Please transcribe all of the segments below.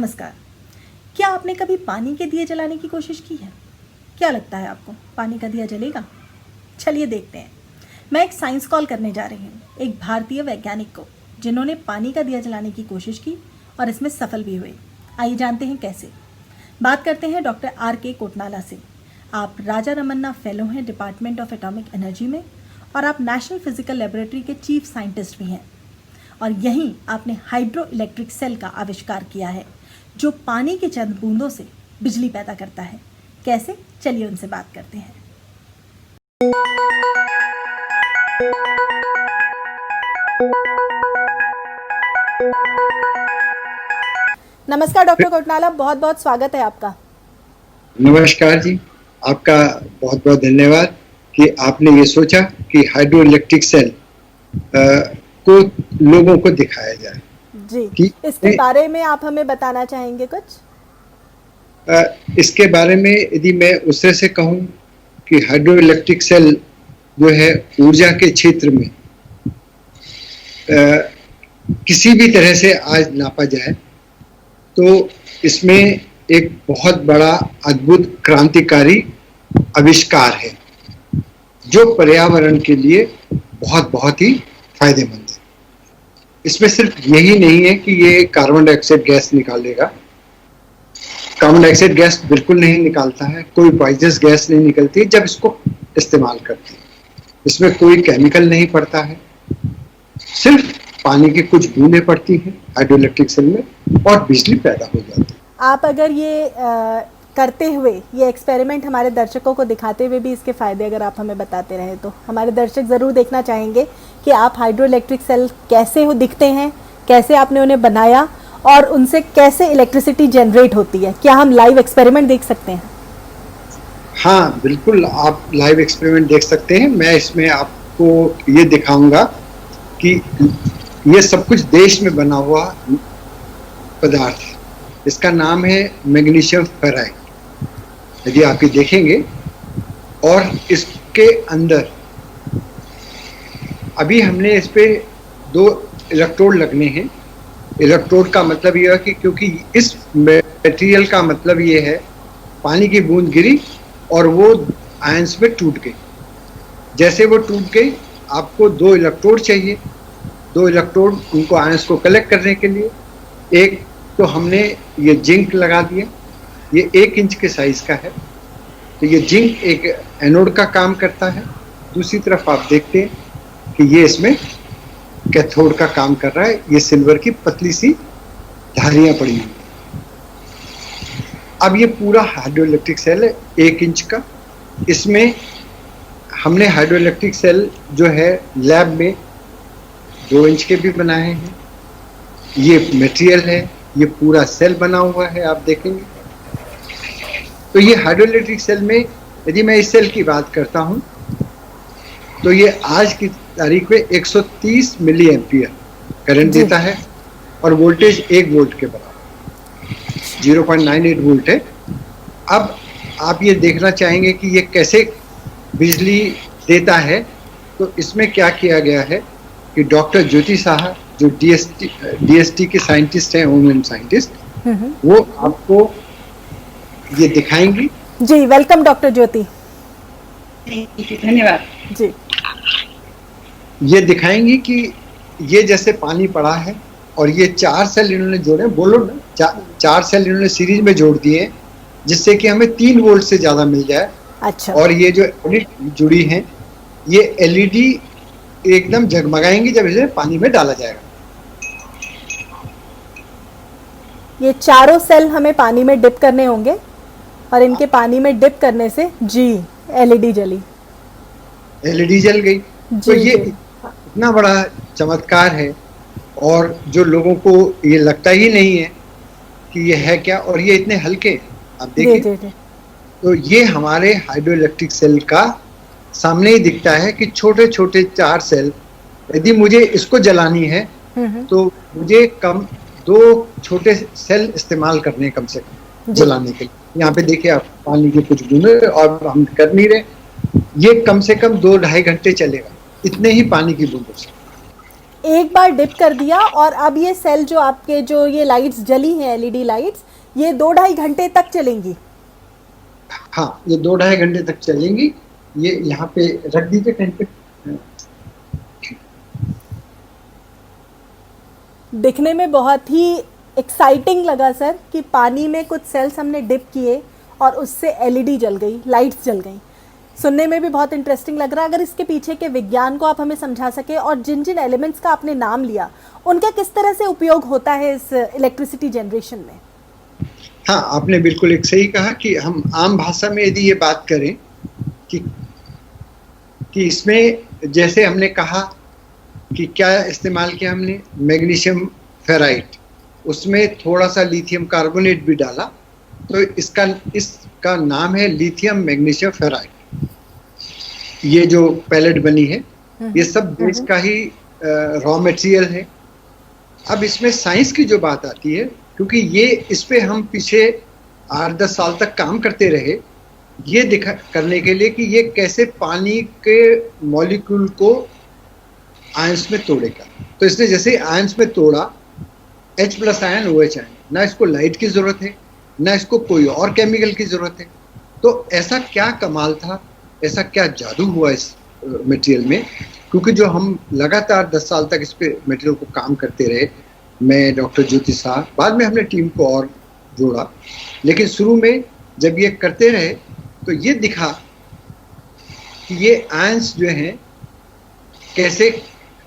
नमस्कार। क्या आपने कभी पानी के दिए जलाने की कोशिश की है? क्या लगता है आपको, पानी का दिया जलेगा? चलिए देखते हैं। मैं एक साइंस कॉल करने जा रही हूँ एक भारतीय वैज्ञानिक को, जिन्होंने पानी का दिया जलाने की कोशिश की और इसमें सफल भी हुए। आइए जानते हैं कैसे। बात करते हैं डॉक्टर R.K. कोटनाला से। आप राजा रमन्ना फेलो हैं डिपार्टमेंट ऑफ एटॉमिक एनर्जी में, और आप नेशनल फिजिकल लेबोरेटरी के चीफ साइंटिस्ट भी हैं। और यहीं आपने हाइड्रो इलेक्ट्रिक सेल का आविष्कार किया है, जो पानी के चंद बूंदों से बिजली पैदा करता है। कैसे? चलिए उनसे बात करते हैं। नमस्कार डॉक्टर कोटनाला, बहुत बहुत स्वागत है आपका। नमस्कार जी, आपका बहुत बहुत धन्यवाद कि आपने ये सोचा कि हाइड्रो इलेक्ट्रिक सेल को लोगों को दिखाया जाए। जी, इसके बारे में आप हमें बताना चाहेंगे कुछ? इसके बारे में यदि मैं उस तरह से कहूँ कि हाइड्रो इलेक्ट्रिक सेल जो है ऊर्जा के क्षेत्र में किसी भी तरह से आज नापा जाए तो इसमें एक बहुत बड़ा अद्भुत क्रांतिकारी आविष्कार है, जो पर्यावरण के लिए बहुत ही फायदेमंद है। इसमें सिर्फ यही नहीं है कि ये कार्बन डाइऑक्साइड गैस निकालेगा। कार्बन डाइऑक्साइड गैस बिल्कुल नहीं निकालता है, कोई पॉइजनस गैस नहीं निकलती जब इसको इस्तेमाल करते हैं। इसमें कोई केमिकल नहीं पड़ता है, सिर्फ पानी की कुछ बूंदें पड़ती हैं हाइड्रो इलेक्ट्रिक सेल में और बिजली पैदा हो जाती है। आप अगर ये करते हुए ये एक्सपेरिमेंट हमारे दर्शकों को दिखाते हुए भी इसके फ़ायदे अगर आप हमें बताते रहें तो हमारे दर्शक ज़रूर देखना चाहेंगे कि आप हाइड्रो इलेक्ट्रिक सेल कैसे हो दिखते हैं, कैसे आपने उन्हें बनाया और उनसे कैसे इलेक्ट्रिसिटी जनरेट होती है। क्या हम लाइव एक्सपेरिमेंट देख सकते हैं? हाँ बिल्कुल, आप लाइव एक्सपेरिमेंट देख सकते हैं। मैं इसमें आपको ये दिखाऊंगा कि ये सब कुछ देश में बना हुआ पदार्थ है। इसका नाम है मैग्नीशियम फेराइड। यदि आप ये देखेंगे और इसके अंदर अभी हमने इस पे 2 इलेक्ट्रोड लगने हैं। इलेक्ट्रोड का मतलब यह है कि क्योंकि इस मटेरियल का मतलब ये है पानी की बूंद गिरी और वो आयंस में टूट गई। जैसे वो टूट गई आपको 2 इलेक्ट्रोड चाहिए। 2 इलेक्ट्रोड उनको आयंस को कलेक्ट करने के लिए। एक तो हमने ये जिंक लगा दिया, ये 1 इंच के साइज का है, तो ये जिंक एक एनोड का काम करता है। दूसरी तरफ आप देखते हैं कि ये इसमें कैथोड का काम कर रहा है। ये सिल्वर की पतली सी धारियां पड़ी हुई। अब ये पूरा हाइड्रो इलेक्ट्रिक सेल है 1 इंच का। इसमें हमने हाइड्रो इलेक्ट्रिक सेल जो है लैब में 2 इंच के भी बनाए हैं। ये मटेरियल है, ये पूरा सेल बना हुआ है, आप देखेंगे। तो ये हाइड्रो इलेक्ट्रिक सेल में यदि मैं इस सेल की बात करता हूं तो ये आज की तारीख में 130 मिली एम्पियर करंट देता है और वोल्टेज 1 वोल्ट के बराबर 0.98 वोल्ट है। अब आप ये देखना चाहेंगे कि ये कैसे बिजली देता है, तो इसमें क्या किया गया है कि डॉक्टर ज्योति साहा जो डीएसटी के साइंटिस्ट हैं, वुमेन साइंटिस्ट, वो आपको ये दिखाएंगी। जी, वेलकम डॉक्टर ज्योति। धन्यवाद जी। ये दिखाएंगी कि ये जैसे पानी पड़ा है और ये 4 सेल इन्होंने जोड़े, बोलो ना, 4 सेल इन्होंने सीरीज में जोड़ दिए जिससे कि हमें 3 वोल्ट से ज्यादा मिल जाए। अच्छा। और ये जो एलईडी जुड़ी हैं, ये एलईडी एकदम जगमगाएंगी जब इसे पानी में डाला जाएगा। ये चारों सेल हमें पानी में डिप करने होंगे और इनके पानी में डिप करने से जी एलईडी जली, एलईडी जल गई। तो ये इतना बड़ा चमत्कार है और जो लोगों को ये लगता ही नहीं है कि ये है क्या, और ये इतने हल्के आप देखिए। तो ये हमारे हाइड्रो इलेक्ट्रिक सेल का सामने ही दिखता है कि छोटे छोटे 4 सेल, यदि मुझे इसको जलानी है तो मुझे कम 2 छोटे सेल इस्तेमाल करने कम से कम जलाने के लिए। यहाँ पे देखिए आप पानी के कुछ बूंदे, और हम कर नहीं रहे। ये कम से कम 2-2.5 घंटे चलेगा, इतने ही पानी की बूंदों से। एक बार डिप कर दिया और अब ये सेल जो आपके जो ये लाइट्स जली हैं एलईडी लाइट्स, ये 2-2.5 घंटे तक चलेंगी। हाँ, ये 2-2.5 घंटे तक चलेंगी। ये यहाँ पे रख दीजिए कहीं पे। दिखने में बहुत ही एक्साइटिंग लगा सर कि पानी में कुछ सेल्स हमने डिप किए और उससे एलईडी जल गई, लाइट्स जल गई। सुनने में भी बहुत इंटरेस्टिंग लग रहा है। अगर इसके पीछे के विज्ञान को आप हमें समझा सके और जिन जिन एलिमेंट्स का आपने नाम लिया उनका किस तरह से उपयोग होता है इस इलेक्ट्रिसिटी जनरेशन में। हाँ, आपने बिल्कुल एक सही कहा कि हम आम भाषा में यदि ये बात करें कि इसमें जैसे हमने कहा कि क्या इस्तेमाल किया हमने, मैग्नीशियम फेराइट, उसमें थोड़ा सा लिथियम कार्बोनेट भी डाला, तो इसका नाम है लिथियम मैग्नीशियम फेराइट। ये जो पैलेट बनी है ये सब देश का ही रॉ मटेरियल है। अब इसमें साइंस की जो बात आती है, क्योंकि ये इस पे हम पीछे 8-10 साल तक काम करते रहे, ये करने के लिए कि ये कैसे पानी के मॉलिक्यूल को आयंस में तोड़ेगा। तो इसने जैसे आयंस में तोड़ा, H+ आयन OH आयन, ना इसको लाइट की जरूरत है ना इसको कोई और केमिकल की जरूरत है। तो ऐसा क्या कमाल था, ऐसा क्या जादू हुआ इस मटेरियल में, क्योंकि जो हम लगातार 10 साल तक इस पे मटेरियल को काम करते रहे, मैं, डॉक्टर ज्योति साहब, बाद में हमने टीम को और जोड़ा, लेकिन शुरू में जब ये करते रहे तो ये दिखा कि ये आयंस जो हैं कैसे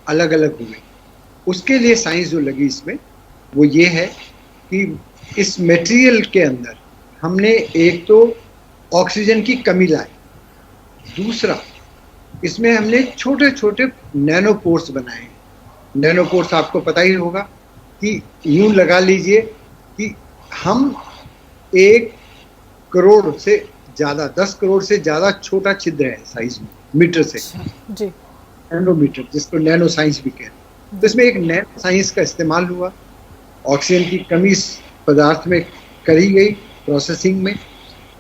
अलग अलग हुए। उसके लिए साइंस जो लगी इसमें वो ये है कि इस मटेरियल के अंदर हमने एक तो ऑक्सीजन की कमी लाई, दूसरा इसमें हमने छोटे छोटे नैनोपोर्स बनाए। नैनोपोर्स आपको पता ही होगा कि यूं लगा लीजिए कि हम 1 करोड़ से ज़्यादा, 10 करोड़ से ज़्यादा छोटा छिद्र है साइज में, मीटर से जी, नैनोमीटर, जिसको नैनो साइंस भी कहते हैं। तो इसमें एक नैनो साइंस का इस्तेमाल हुआ। ऑक्सीजन की कमी इस पदार्थ में करी गई प्रोसेसिंग में,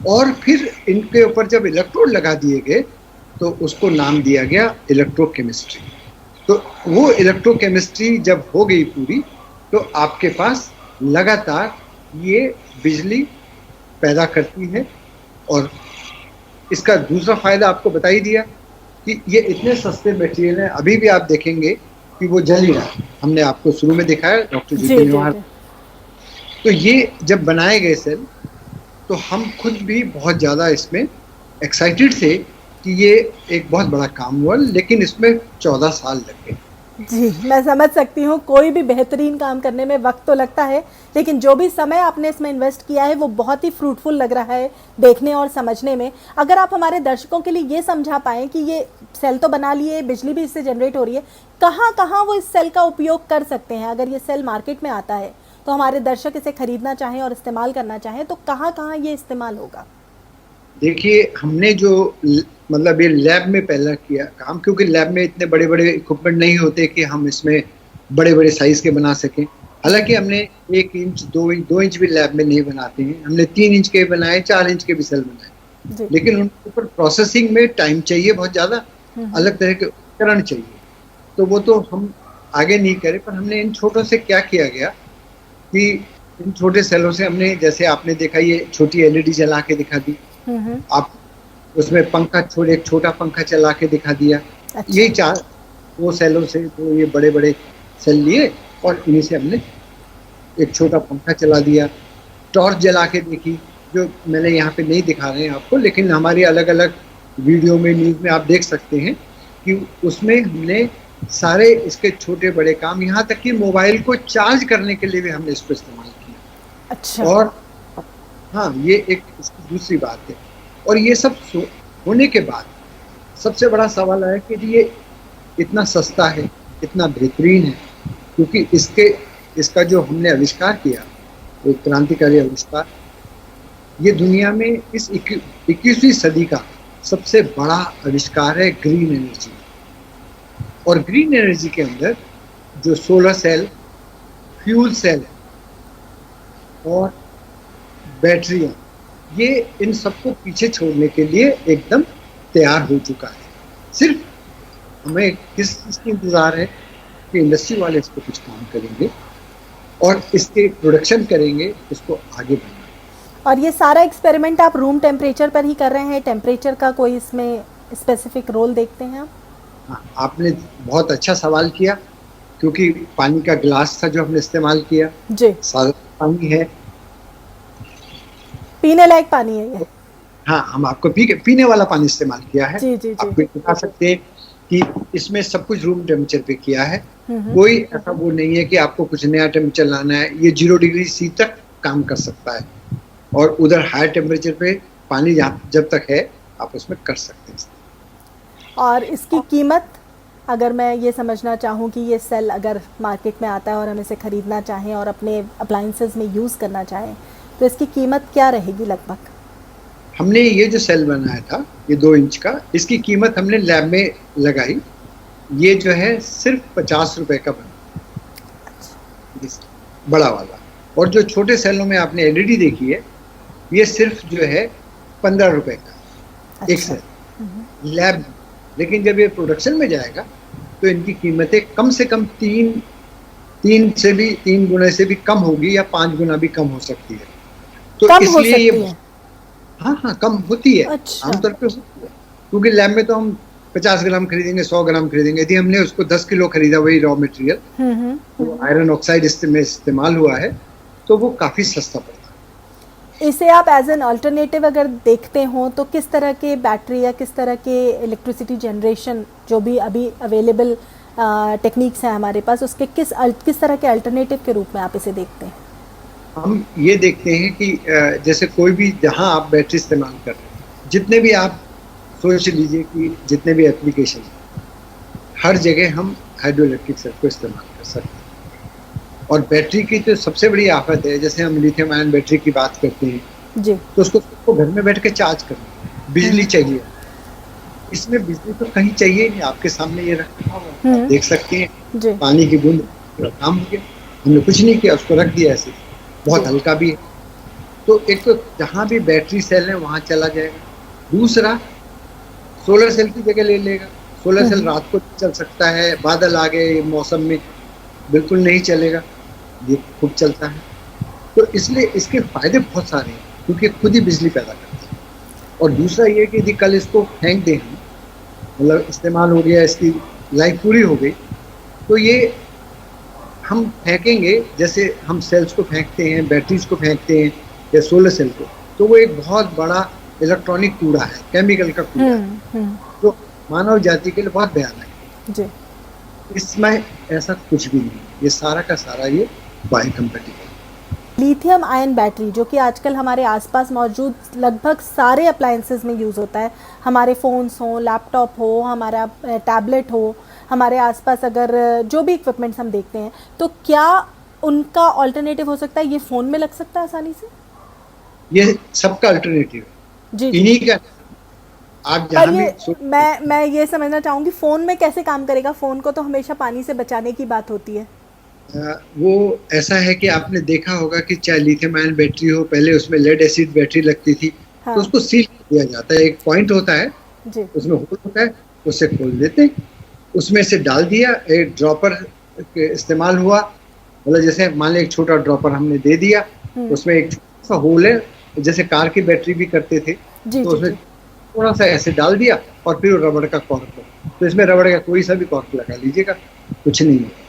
और फिर इनके ऊपर जब इलेक्ट्रोड लगा दिए गए तो उसको नाम दिया गया इलेक्ट्रोकेमिस्ट्री। तो वो इलेक्ट्रोकेमिस्ट्री जब हो गई पूरी, तो आपके पास लगातार ये बिजली पैदा करती है। और इसका दूसरा फायदा आपको बता ही दिया कि ये इतने सस्ते मटेरियल हैं, अभी भी आप देखेंगे कि वो जल ही रहा है। हमने आपको शुरू में दिखाया डॉक्टर जी के। तो ये जब बनाए गए सेल, तो हम खुद भी बहुत ज़्यादा इसमें एक्साइटेड थे कि ये एक बहुत बड़ा काम हुआ, लेकिन इसमें 14 साल लग गए। जी, मैं समझ सकती हूँ, कोई भी बेहतरीन काम करने में वक्त तो लगता है, लेकिन जो भी समय आपने इसमें इन्वेस्ट किया है वो बहुत ही फ्रूटफुल लग रहा है देखने और समझने में। अगर आप हमारे दर्शकों के लिए ये समझा पाएँ कि ये सेल तो बना लिए, बिजली भी इससे जनरेट हो रही है, कहाँ कहाँ वो इस सेल का उपयोग कर सकते हैं। अगर ये सेल मार्केट में आता है तो हमारे दर्शक इसे खरीदना चाहें और इस्तेमाल करना चाहें तो कहाँ कहाँ ये इस्तेमाल होगा। देखिए, हमने जो मतलब ये लैब में पहला किया काम, क्योंकि लैब में इतने बड़े बड़े इक्विपमेंट नहीं होते कि हम इसमें बड़े बड़े साइज के बना सकें। हालांकि हमने 1 इंच 2 इंच भी लैब में नहीं बनाते हैं, हमने 3 इंच के बनाए, 4 इंच के भी सेल बनाए, लेकिन उनके ऊपर प्रोसेसिंग में टाइम चाहिए बहुत ज़्यादा, अलग तरह के उपकरण चाहिए, तो वो तो हम आगे नहीं करे। पर हमने इन छोटों से क्या किया गया कि इन छोटे सेलों से हमने, जैसे आपने देखा, ये छोटी LED जला के दिखा दी, आप उसमें पंखा, एक छोटा पंखा चला के दिखा दिया। अच्छा। यही 2 सेलों से तो ये बड़े बड़े सेल लिए और इन्हीं से हमने एक छोटा पंखा चला दिया। टॉर्च जला के देखी, जो मैंने यहाँ पे नहीं दिखा रहे हैं आपको, लेकिन हमारी अलग अलग वीडियो में, न्यूज़ में आप देख सकते हैं कि उसमें हमने सारे इसके छोटे बड़े काम, यहाँ तक कि मोबाइल को चार्ज करने के लिए भी हमने इसको इस्तेमाल किया। अच्छा। और हाँ, ये एक इसकी दूसरी बात है। और ये सब होने के बाद सबसे बड़ा सवाल है कि ये इतना सस्ता है, इतना बेहतरीन है, क्योंकि इसका जो हमने आविष्कार किया, एक क्रांतिकारी आविष्कार, ये दुनिया में इस 21वीं सदी का सबसे बड़ा आविष्कार है ग्रीन एनर्जी। और ग्रीन एनर्जी के अंदर जो सोलर सेल, फ्यूल सेल और बैटरियाँ, ये इन सबको पीछे छोड़ने के लिए एकदम तैयार हो चुका है। सिर्फ हमें किस चीज़ की इंतज़ार है क्योंकि इंडस्ट्री वाले इस पर कुछ काम करेंगे और इसके प्रोडक्शन करेंगे, इसको आगे बढ़ाएंगे। और ये सारा एक्सपेरिमेंट आप रूम टेम्परेचर पर ही कर रहे हैं? टेम्परेचर का कोई इसमें स्पेसिफिक रोल देखते हैं आप? हाँ, आपने बहुत अच्छा सवाल किया, क्योंकि पानी का ग्लास था जो हमने इस्तेमाल किया, जी, सादा पानी है। पीने लायक पानी है ये? हाँ, हम आपको पीने वाला पानी इस्तेमाल किया है। जी जी जी। आप बता सकते हैं कि इसमें सब कुछ रूम टेम्परेचर पे किया है। हम्म। कोई ऐसा वो नहीं है कि आपको कुछ नया टेम्परेचर लाना है। ये 0 डिग्री सी तक काम कर सकता है, और उधर हाई टेम्परेचर पे पानी जब तक है आप उसमें कर सकते हैं। और इसकी कीमत, अगर मैं ये समझना चाहूँ कि ये सेल अगर मार्केट में आता है और हम इसे ख़रीदना चाहें और अपने अप्लाइंसेस में यूज़ करना चाहें, तो इसकी कीमत क्या रहेगी लगभग? हमने ये जो सेल बनाया था, ये 2 इंच का, इसकी कीमत हमने लैब में लगाई। ये जो है सिर्फ 50 रुपए का बना, बड़ा वाला। और जो छोटे सेलों में आपने एलईडी देखी है, ये सिर्फ जो है 15 रुपए का एक सेल लैब। लेकिन जब ये प्रोडक्शन में जाएगा तो इनकी कीमतें कम से कम 3 गुना से भी कम होगी, या 5 गुना भी कम हो सकती है। तो कम हो इसलिए सकती ये है? हाँ कम होती है। अच्छा। आमतौर पे होती है, क्योंकि लैब में तो हम 50 ग्राम खरीदेंगे, 100 ग्राम खरीदेंगे। यदि हमने उसको 10 किलो खरीदा, वही रॉ मटेरियल, तो आयरन ऑक्साइड इसमें इस्तेमाल हुआ है, तो वो काफी सस्ता पड़ता है। इसे आप एज एन अल्टरनेटिव अगर देखते हो तो किस तरह के बैटरी या किस तरह के इलेक्ट्रिसिटी जनरेशन जो भी अभी अवेलेबल टेक्निक्स हैं हमारे पास, उसके किस तरह के अल्टरनेटिव के रूप में आप इसे देखते हैं? हम ये देखते हैं कि जैसे कोई भी, जहां आप बैटरी इस्तेमाल कर रहे हैं, जितने भी आप सोच लीजिए कि जितने भी एप्लीकेशन, हर जगह हम हाइड्रो इलेक्ट्रिक सेल को इस्तेमाल कर सकते हैं। और बैटरी की तो सबसे बड़ी आफत है, जैसे हम लिथियम आयन बैटरी की बात करते हैं जी, तो उसको घर में बैठ के चार्ज करना, बिजली चाहिए। इसमें बिजली तो कहीं चाहिए नहीं, आपके सामने ये रखा हुआ है, आप देख सकते हैं। जी। पानी की बूंद, काम हो गया। हमने कुछ नहीं किया, उसको रख दिया ऐसे, बहुत हल्का भी है। तो एक तो जहाँ भी बैटरी सेल है वहां चला जाएगा। दूसरा, सोलर सेल की जगह ले लेगा। सोलर सेल रात को चल सकता है, बादल आ गए मौसम में, बिल्कुल नहीं चलेगा, ये खूब चलता है। तो इसलिए इसके फायदे बहुत सारे हैं, क्योंकि खुद ही बिजली पैदा करता है। और दूसरा ये कि यदि कल इसको फेंक दें, मतलब इस्तेमाल हो गया, इसकी लाइफ पूरी हो गई, तो ये हम फेंकेंगे, जैसे हम सेल्स को फेंकते हैं, बैटरीज को फेंकते हैं, या सोलर सेल को, तो वो एक बहुत बड़ा इलेक्ट्रॉनिक कूड़ा है, केमिकल का कूड़ा है, जो मानव जाति के लिए बहुत भयानक है जी। इसमें ऐसा कुछ भी नहीं, ये सारा का सारा ये बायोकम्पैटिबल। लिथियम आयन बैटरी जो कि आजकल हमारे आसपास मौजूद लगभग सारे अप्लायंसेस में यूज़ होता है, हमारे फ़ोन्स हो, लैपटॉप हो, हमारा टैबलेट हो, हमारे आसपास अगर जो भी इक्विपमेंट्स हम देखते हैं, तो क्या उनका ऑल्टरनेटिव हो सकता है? ये फ़ोन में लग सकता है आसानी से? ये सबका अल्टरनेटिव है, जी, इन्हीं का। आप पर जहाँ ये भी मैं ये समझना चाहूँगी, फ़ोन में कैसे काम करेगा? फ़ोन को तो हमेशा पानी से बचाने की बात होती है। वो ऐसा है कि आपने देखा होगा कि चाहे लिथियम आयन बैटरी हो, पहले उसमें लेड एसिड बैटरी लगती थी, हाँ। तो उसको सील कर दिया जाता है। एक पॉइंट होता है, जी, उसमें होल होता है, उससे खोल देते हैं, उसमें से डाल दिया, एक ड्रॉपर इस्तेमाल हुआ, मतलब जैसे मान लो एक छोटा ड्रॉपर हमने दे दिया, उसमें एक छोटा सा होल है, जैसे कार की बैटरी भी करते थे, जी, तो जी, उसमें जी। थोड़ा सा ऐसे डाल दिया, और फिर रबड़ का कॉर्क, तो इसमें रबड़ का कोई सा भी कॉर्क लगा लीजिएगा, कुछ नहीं है।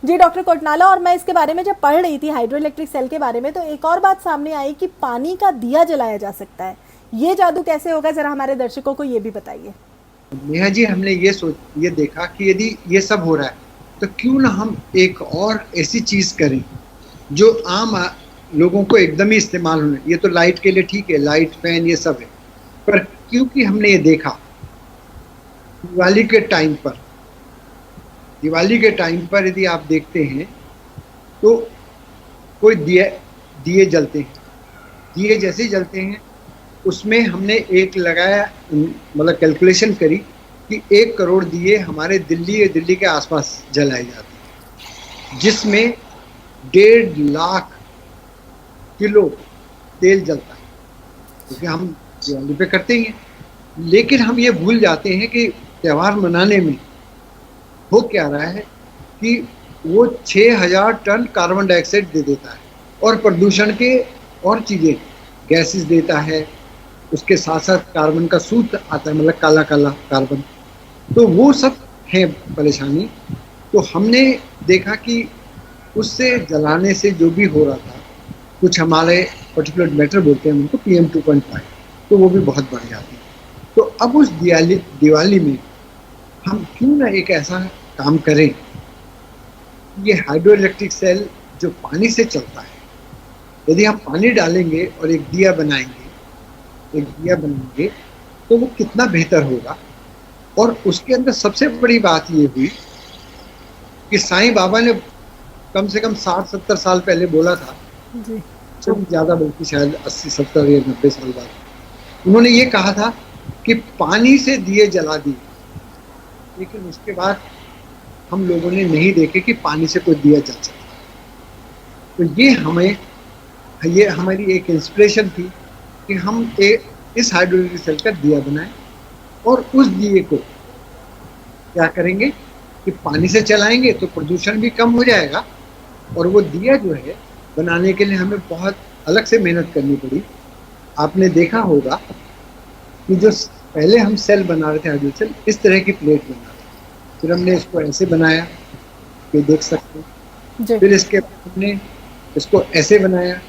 जी डॉक्टर कोटनाला, और मैं इसके बारे में जब पढ़ रही थी हाइड्रो इलेक्ट्रिक सेल के बारे में, तो एक और बात सामने आई कि पानी का दिया जलाया जा सकता है। ये जादू कैसे होगा, जरा हमारे दर्शकों को ये भी बताइए। नेहा जी, हमने ये देखा कि यदि ये सब हो रहा है, तो क्यों ना हम एक और ऐसी चीज करें जो आम लोगों को एकदम ही इस्तेमाल होने। ये तो लाइट के लिए ठीक है, लाइट, फैन, ये सब है, पर क्योंकि हमने ये देखा दिवाली के टाइम पर यदि आप देखते हैं तो कोई दिए जलते हैं, दिए जैसे जलते हैं, उसमें हमने एक लगाया, मतलब कैलकुलेशन करी कि 1 करोड़ दिए हमारे दिल्ली के आसपास जलाए जाते हैं, जिसमें 1.5 लाख किलो तेल जलता है, क्योंकि हम दिवाली पे करते ही हैं। लेकिन हम ये भूल जाते हैं कि त्यौहार मनाने में हो क्या रहा है कि वो 6000 टन कार्बन डाइऑक्साइड दे देता है और प्रदूषण के और चीजें गैसेस देता है। उसके साथ साथ कार्बन का सूत्र आता है, मतलब काला काला कार्बन। तो वो सब है परेशानी। तो हमने देखा कि उससे जलाने से जो भी हो रहा था, कुछ हमारे पर्टिकुलर मैटर बोलते हैं उनको, PM 2.5, तो वो भी बहुत बढ़ जाती है। तो अब उस दिवाली में हम क्यों ना एक ऐसा काम करें, ये हाइड्रो इलेक्ट्रिक सेल जो पानी से चलता है, यदि हम पानी डालेंगे और एक दिया बनाएंगे तो वो कितना बेहतर होगा। और उसके अंदर सबसे बड़ी बात ये हुई कि साईं बाबा ने कम से कम 60-70 साल पहले बोला था जी। तो ज़्यादा, बल्कि शायद 80-70 या 90 साल बाद उन्होंने ये कहा था कि पानी से दिए जला दिए। लेकिन उसके बाद हम लोगों ने नहीं देखे कि पानी से कोई दिया जल सकता। तो ये हमारी एक इंस्पिरेशन थी कि हम इस हाइड्रोजन सेल का दिया बनाएं और उस दिए को क्या करेंगे कि पानी से चलाएंगे तो प्रदूषण भी कम हो जाएगा। और वो दिया जो है बनाने के लिए हमें बहुत अलग से मेहनत करनी पड़ी। आपने देखा होगा कि जो पहले हम सेल बना रहे थे हाइड्रोजन सेल, इस तरह की प्लेट बना रहे थे, फिर हमने इसको ऐसे बनाया, ये देख सकते हैं। फिर इसके बाद हमने इसको ऐसे बनाया।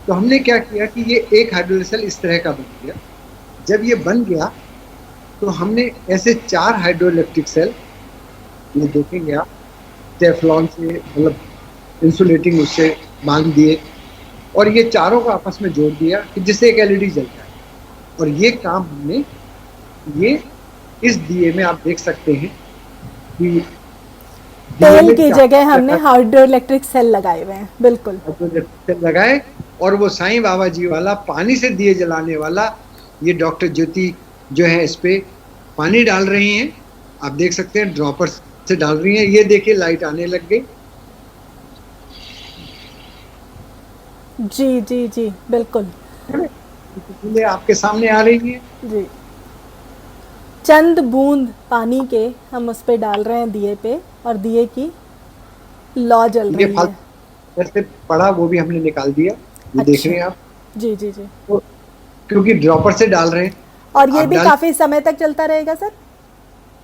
तो हमने क्या किया कि ये एक हाइड्रोजन सेल इस तरह का बन गया। जब ये बन गया तो हमने ऐसे 4 हाइड्रो इलेक्ट्रिक सेल, ये देखेंगे आप, टेफ्लॉन से, मतलब इंसुलेटिंग उससे बांध दिए और ये चारों को आपस में जोड़ दिया कि जिससे एक LED जल जाए। और ये काम हमने ये इस दिए में आप देख सकते हैं कि तेल की जगह हमने हाइड्रो इलेक्ट्रिक सेल लगाए हुए हैं। बिल्कुल सेल लगाए। और वो साईं बाबा जी वाला पानी से दिए जलाने वाला, ये डॉक्टर ज्योति जो है इस पे पानी डाल रही हैं, आप देख सकते हैं, ड्रॉपर से डाल रही हैं। ये देखिए लाइट आने लग गई। जी जी जी बिल्कुल, आपके सामने आ रही है जी। चंद बूंद पानी के हम उस पे डाल रहे हैं दिए पे, और दिए की लौ जल रही है। जैसे पड़ा वो भी हमने निकाल दिया, ये अच्छा। देख रहे हैं आप। जी जी जी। तो क्योंकि ड्रॉपर से डाल रहे हैं और ये भी काफी समय तक चलता रहेगा सर?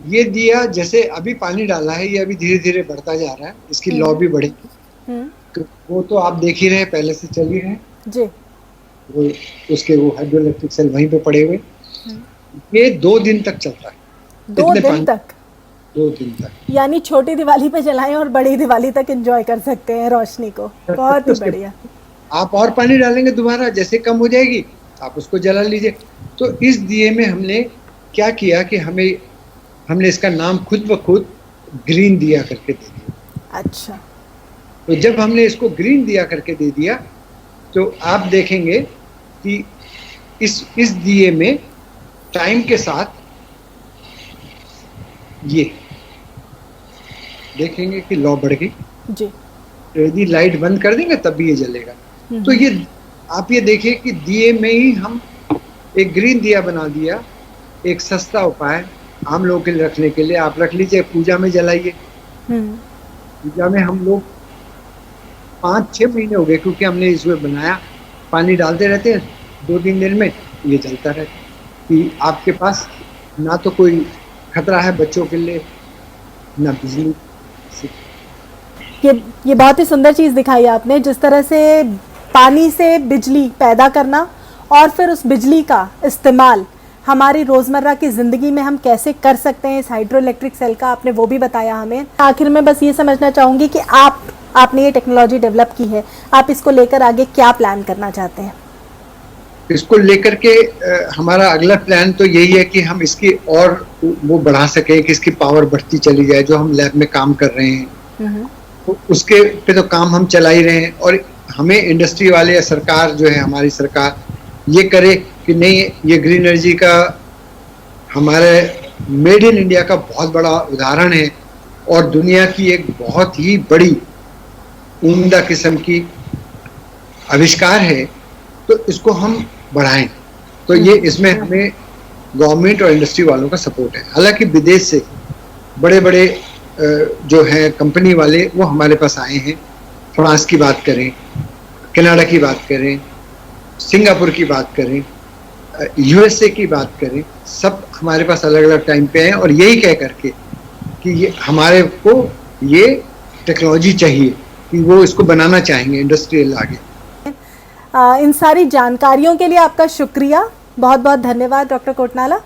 ये दिया जैसे अभी पानी डाला है, ये अभी धीरे धीरे बढ़ता जा रहा है, इसकी लौ भी बढ़ेगी। तो वो तो आप देख ही रहे हैं, पहले से चल ही रहे हैं जी। वो उसके वो हाइड्रो इलेक्ट्रिक सेल वहीं पे पड़े हुए। ये 2 दिन तक चलता है। 2 दिन तक? 2 दिन तक, यानी छोटी दिवाली पे जलाएं और बड़ी दिवाली तक एंजॉय कर सकते हैं रोशनी को। बहुत ही बढ़िया। आप और पानी डालेंगे दोबारा, जैसे कम हो जाएगी आप उसको जला लीजिए। तो इस दिए में हमने क्या किया कि हमने इसका नाम खुद ब खुद ग्रीन दिया करके दे दिया। अच्छा। तो जब हमने इसको ग्रीन दिया करके दे दिया तो आप देखेंगे कि इस दिए में टाइम के साथ ये देखेंगे कि लौ बढ़ गई जी। तो यदि लाइट बंद कर देंगे तब भी ये जलेगा। तो ये आप ये देखिए कि दिए में ही हम एक ग्रीन दिया बना दिया। एक सस्ता उपाय आम लोगों के लिए रखने के लिए, आप रख लीजिए, पूजा में जलाइए। पूजा में हम लोग 5-6 महीने हो गए, क्योंकि हमने इसमें बनाया, पानी डालते रहते हैं 2-3 दिन में, ये चलता रहता है कि आपके पास ना तो कोई खतरा है बच्चों के लिए, ना बिजली। ये बहुत ही सुंदर चीज़ दिखाई आपने, जिस तरह से पानी से बिजली पैदा करना और फिर उस बिजली का इस्तेमाल हमारी रोज़मर्रा की ज़िंदगी में हम कैसे कर सकते हैं इस हाइड्रो इलेक्ट्रिक सेल का, आपने वो भी बताया हमें। आखिर में बस ये समझना चाहूँगी कि आपने ये टेक्नोलॉजी डेवलप की है, आप इसको लेकर आगे क्या प्लान करना चाहते हैं? इसको लेकर के हमारा अगला प्लान तो यही है कि हम इसकी और वो बढ़ा सकें, कि इसकी पावर बढ़ती चली जाए। जो हम लैब में काम कर रहे हैं तो उसके पे तो काम हम चला ही रहे हैं, और हमें इंडस्ट्री वाले या सरकार जो है, हमारी सरकार ये करे कि नहीं, ये ग्रीन एनर्जी का हमारे मेड इन इंडिया का बहुत बड़ा उदाहरण है और दुनिया की एक बहुत ही बड़ी उम्दा किस्म की आविष्कार है। तो इसको हम बढ़ाएं। तो ये इसमें हमें गवर्नमेंट और इंडस्ट्री वालों का सपोर्ट है। हालांकि विदेश से बड़े बड़े जो है कंपनी वाले वो हमारे पास आए हैं। फ्रांस की बात करें, कनाडा की बात करें, सिंगापुर की बात करें, यूएसए की बात करें, सब हमारे पास अलग अलग टाइम पे हैं और यही कह करके कि ये हमारे को ये टेक्नोलॉजी चाहिए कि वो इसको बनाना चाहेंगे इंडस्ट्रियल आगे। इन सारी जानकारियों के लिए आपका शुक्रिया, बहुत बहुत धन्यवाद डॉक्टर कोटनाला।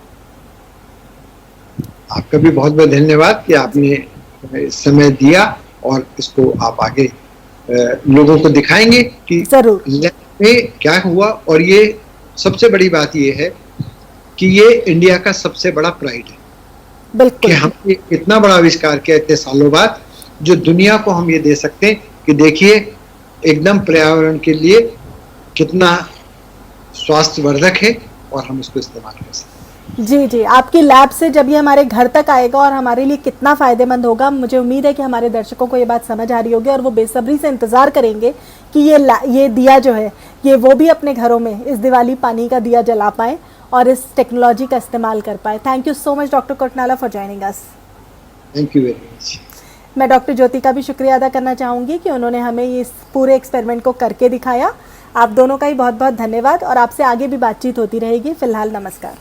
आपका भी बहुत बहुत धन्यवाद कि आपने समय दिया और इसको आप आगे लोगों को दिखाएंगे कि जरूर लैब में क्या हुआ। और ये सबसे बड़ी बात ये है कि ये इंडिया का सबसे बड़ा प्राइड है बिल्कुल कि हमने इतना बड़ा आविष्कार किया इतने सालों बाद, जो दुनिया को हम ये दे सकते हैं कि देखिए एकदम पर्यावरण के लिए कितना स्वास्थ्यवर्धक है और हम इसको इस्तेमाल कर सकते हैं। जी जी, आपकी लैब से जब ये हमारे घर तक आएगा और हमारे लिए कितना फ़ायदेमंद होगा, मुझे उम्मीद है कि हमारे दर्शकों को ये बात समझ आ रही होगी और वो बेसब्री से इंतज़ार करेंगे कि ये दिया जो है ये वो भी अपने घरों में इस दिवाली पानी का दिया जला पाएँ और इस टेक्नोलॉजी का इस्तेमाल कर पाए। Thank you so much doctor Kotnala for joining us. Thank you very much. मैं डॉक्टर ज्योति का भी शुक्रिया अदा करना चाहूँगी कि उन्होंने हमें इस पूरे एक्सपेरिमेंट को करके दिखाया। आप दोनों का ही बहुत बहुत धन्यवाद और आपसे आगे भी बातचीत होती रहेगी। फिलहाल नमस्कार।